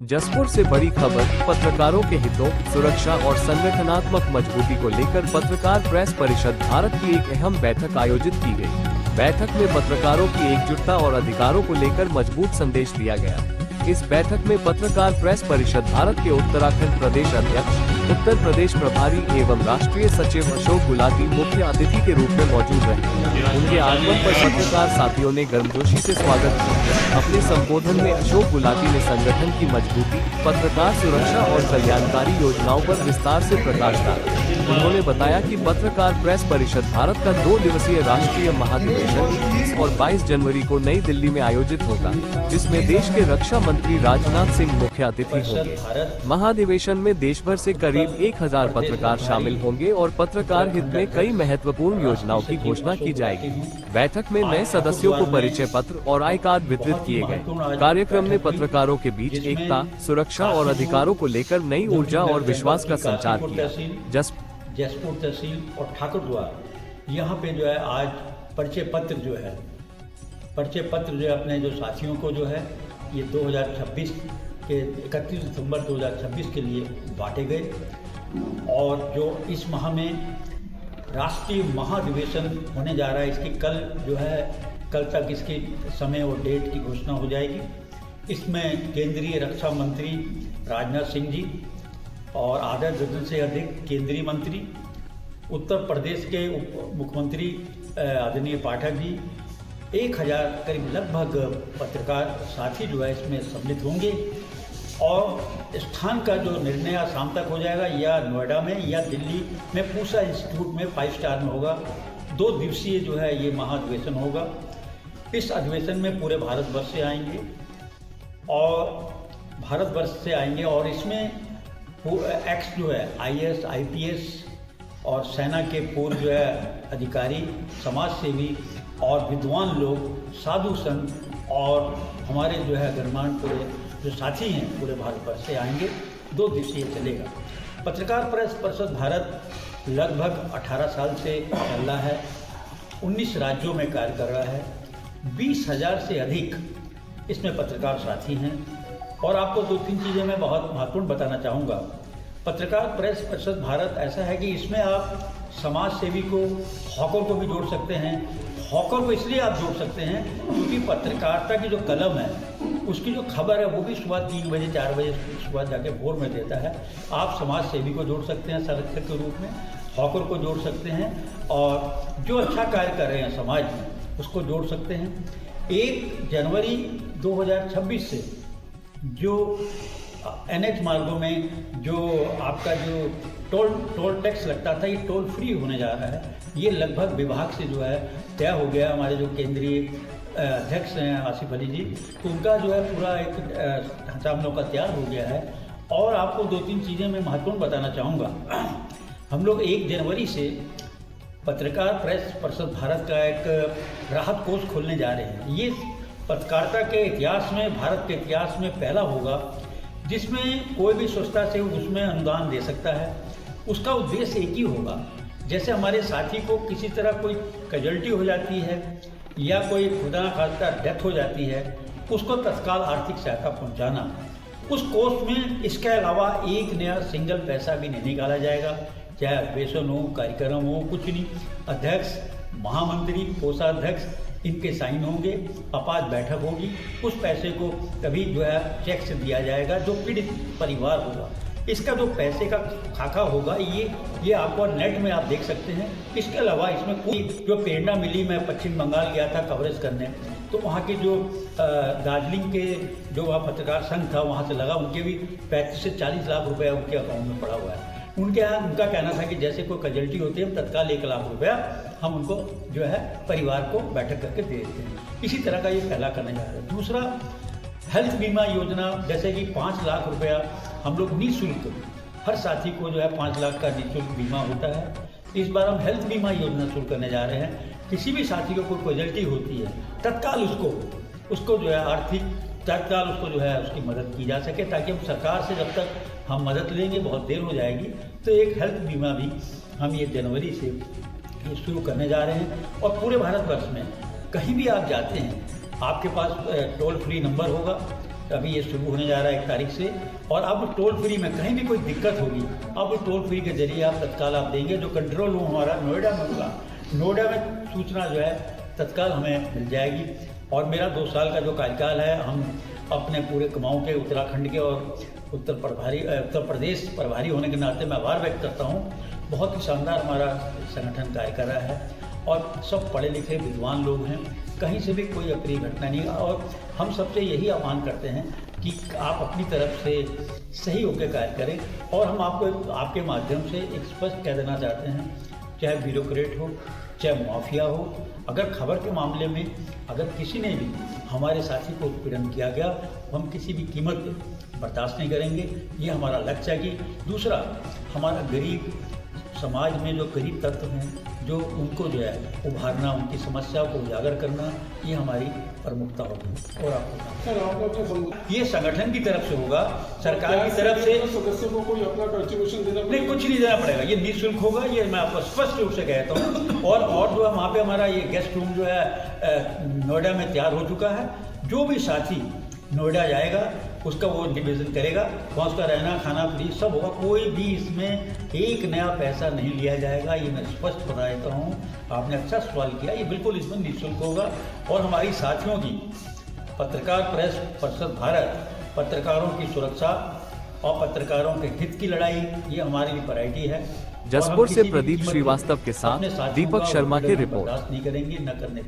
जसपुर से बड़ी खबर, पत्रकारों के हितों, सुरक्षा और संगठनात्मक मजबूती को लेकर पत्रकार प्रेस परिषद भारत की एक अहम बैठक आयोजित की गई। बैठक में पत्रकारों की एकजुटता और अधिकारों को लेकर मजबूत संदेश दिया गया। इस बैठक में पत्रकार प्रेस परिषद भारत के उत्तराखंड प्रदेश अध्यक्ष, उत्तर प्रदेश प्रभारी एवं राष्ट्रीय सचिव अशोक गुलाटी मुख्य अतिथि के रूप में मौजूद रहे। उनके आगमन पर पत्रकार साथियों ने गर्मजोशी से स्वागत किया। अपने संबोधन में अशोक गुलाटी ने संगठन की मजबूती, पत्रकार सुरक्षा और कल्याणकारी योजनाओं पर विस्तार से प्रकाश डाला। उन्होंने बताया कि पत्रकार प्रेस परिषद भारत का 2 दिवसीय राष्ट्रीय महाधिवेशन 21 और 22 जनवरी को नई दिल्ली में आयोजित होगा, जिसमें देश के रक्षा मंत्री राजनाथ सिंह मुख्य अतिथि होंगे। महाधिवेशन में देश भर से करीब 1000 पत्रकार शामिल होंगे और पत्रकार हित में कई महत्वपूर्ण योजनाओं की घोषणा की जाएगी। बैठक में नए सदस्यों को परिचय पत्र और आई कार्ड वितरित किए गए। कार्यक्रम में पत्रकारों के बीच एकता, सुरक्षा और अधिकारों को लेकर नई ऊर्जा और विश्वास का संचार किया। जसपुर तहसील और ठाकुर द्वार यहाँ पे जो है आज परिचय पत्र जो है अपने जो साथियों को जो है ये 2026 के 31 दिसंबर 2026 के लिए बांटे गए। और जो इस माह में राष्ट्रीय महाधिवेशन होने जा रहा है, इसकी कल तक इसकी समय और डेट की घोषणा हो जाएगी। इसमें केंद्रीय रक्षा मंत्री राजनाथ सिंह जी और आधा दर्जन से अधिक केंद्रीय मंत्री, उत्तर प्रदेश के उप मुख्यमंत्री आदरणीय पाठक जी, 1000 करीब लगभग पत्रकार साथी जो है इसमें सम्मिलित होंगे। और स्थान का जो निर्णय शाम तक हो जाएगा, या नोएडा में या दिल्ली में पूसा इंस्टीट्यूट में 5 स्टार में होगा। 2 दिवसीय जो है ये महाधिवेशन होगा। इस अधिवेशन में पूरे भारतवर्ष से आएंगे और इसमें एक्स जो है IAS, IPS और सेना के पूर्व जो है अधिकारी, समाज सेवी और विद्वान लोग, साधु संत और हमारे जो है गणमान्य पूरे जो साथी हैं पूरे भारतवर्ष से आएंगे। 2 दिवसीय चलेगा। पत्रकार प्रेस परिषद भारत लगभग 18 साल से चल रहा है। 19 राज्यों में कार्य कर रहा है। 20,000 से अधिक इसमें पत्रकार साथी हैं। और आपको 2-3 चीज़ें मैं बहुत महत्वपूर्ण बताना चाहूँगा। पत्रकार प्रेस परिषद भारत ऐसा है कि इसमें आप समाज सेवी को, हॉकर को भी जोड़ सकते हैं। हॉकर को इसलिए आप जोड़ सकते हैं क्योंकि पत्रकारिता की जो कलम है, उसकी जो खबर है वो भी सुबह 3 बजे 4 बजे सुबह जाके भोर में देता है। आप समाज सेवी को जोड़ सकते हैं संरक्षक के रूप में, हॉकर को जोड़ सकते हैं और जो अच्छा कार्य कर रहे हैं समाज में उसको जोड़ सकते हैं। 1 जनवरी 2026 से जो NH मार्गों में जो आपका जो टोल टैक्स लगता था, ये टोल फ्री होने जा रहा है। ये लगभग विभाग से जो है तय हो गया। हमारे जो केंद्रीय अध्यक्ष हैं आसिफ अली जी, तो उनका जो है पूरा एक ढांचा हम लोग का तैयार हो गया है। और आपको 2-3 चीज़ें मैं महत्वपूर्ण बताना चाहूँगा। हम लोग 1 जनवरी से पत्रकार प्रेस परिषद भारत का एक राहत कोष खोलने जा रहे हैं। ये पत्रकारिता के इतिहास में, भारत के इतिहास में पहला होगा जिसमें कोई भी संस्था से उसमें अनुदान दे सकता है। उसका उद्देश्य एक ही होगा, जैसे हमारे साथी को किसी तरह कोई कैजुअल्टी हो जाती है या कोई खुदा न खास्ता डेथ हो जाती है, उसको तत्काल आर्थिक सहायता पहुंचाना। उस कोष में इसके अलावा एक नया सिंगल पैसा भी नहीं निकाला जाएगा, चाहे अधिवेशन हो, कार्यक्रम हो, कुछ नहीं। अध्यक्ष, महामंत्री, कोषाध्यक्ष इनके साइन होंगे, आपात बैठक होगी। उस पैसे को कभी जो है चेक से दिया जाएगा जो पीड़ित परिवार होगा। इसका जो पैसे का खाका होगा ये आपको नेट में आप देख सकते हैं। इसके अलावा इसमें कोई जो प्रेरणा मिली, मैं पश्चिम बंगाल गया था कवरेज करने, तो वहाँ के जो दार्जिलिंग के जो वहाँ पत्रकार संघ था, वहाँ से लगा उनके भी 35 से 40 लाख रुपया उनके अकाउंट में पड़ा हुआ है। उनका कहना था कि जैसे कोई कैजुअल्टी होती है हम तत्काल 1 लाख रुपया हम उनको जो है परिवार को बैठक करके दे देते हैं। इसी तरह का ये पहला करने जा रहा है। दूसरा, हेल्थ बीमा योजना, जैसे कि 5 लाख रुपया हम लोग निःशुल्क, हर साथी को जो है 5 लाख का निःशुल्क बीमा होता है। इस बार हम हेल्थ बीमा योजना शुरू करने जा रहे हैं। किसी भी साथी को कोई कैजुअल्टी होती है, तत्काल उसको जो है आर्थिक तत्काल उसको जो है उसकी मदद की जा सके, ताकि हम सरकार से जब तक हम मदद लेंगे बहुत देर हो जाएगी। तो एक हेल्थ बीमा भी हम ये जनवरी से शुरू करने जा रहे हैं। और पूरे भारतवर्ष में कहीं भी आप जाते हैं, आपके पास टोल फ्री नंबर होगा, अभी ये शुरू होने जा रहा है 1 तारीख से। और अब टोल फ्री में कहीं भी कोई दिक्कत होगी, अब टोल फ्री के जरिए आप तत्काल आप देंगे। जो कंट्रोल रूम हमारा नोएडा में होगा, नोएडा में सूचना जो है तत्काल हमें मिल जाएगी। और मेरा 2 साल का जो कार्यकाल है, हम अपने पूरे कुमाऊं के, उत्तराखंड के और उत्तर प्रदेश प्रभारी होने के नाते मैं आभार व्यक्त करता हूँ। बहुत ही शानदार हमारा संगठन कार्य कर रहा है और सब पढ़े लिखे विद्वान लोग हैं, कहीं से भी कोई अप्रिय घटना नहीं। और हम सबसे यही आह्वान करते हैं कि आप अपनी तरफ से सही होकर कार्य करें। और हम आपको आपके माध्यम से एक स्पष्ट कह देना चाहते हैं, चाहे ब्यूरोक्रेट हो, चाहे माफिया हो, अगर खबर के मामले में अगर किसी ने भी हमारे साथी को उत्पीड़न किया गया, हम किसी भी कीमत पे बर्दाश्त नहीं करेंगे। ये हमारा लक्ष्य है। कि दूसरा, हमारा गरीब समाज में जो गरीब तत्व हैं, जो उनको जो है उभारना, उनकी समस्या को उजागर करना, ये हमारी प्रमुखता होगी। और आपको ये संगठन की तरफ से होगा, सरकार की तरफ से सदस्यों को कोई अपना कंट्रीब्यूशन देना नहीं, कुछ नहीं देना पड़ेगा। ये निःशुल्क होगा, ये मैं आपको स्पष्ट रूप से कहता हूँ। और जो है वहाँ पे हमारा ये गेस्ट रूम जो है नोएडा में तैयार हो चुका है। जो भी साथी नोएडा जाएगा उसका वो डिवीज़न करेगा, वहाँ उसका रहना खाना फ्री सब होगा। कोई भी इसमें एक नया पैसा नहीं लिया जाएगा, ये मैं स्पष्ट बता देता हूँ। आपने अच्छा सवाल किया, ये बिल्कुल इसमें निःशुल्क होगा। और हमारी साथियों की पत्रकार प्रेस परिषद भारत, पत्रकारों की सुरक्षा और पत्रकारों के हित की लड़ाई, ये हमारी भी प्रायोरिटी है। जसपुर से प्रदीप श्रीवास्तव के साथ दीपक शर्मा की रिपोर्ट। बर्दाश्त नहीं करेंगे, न करने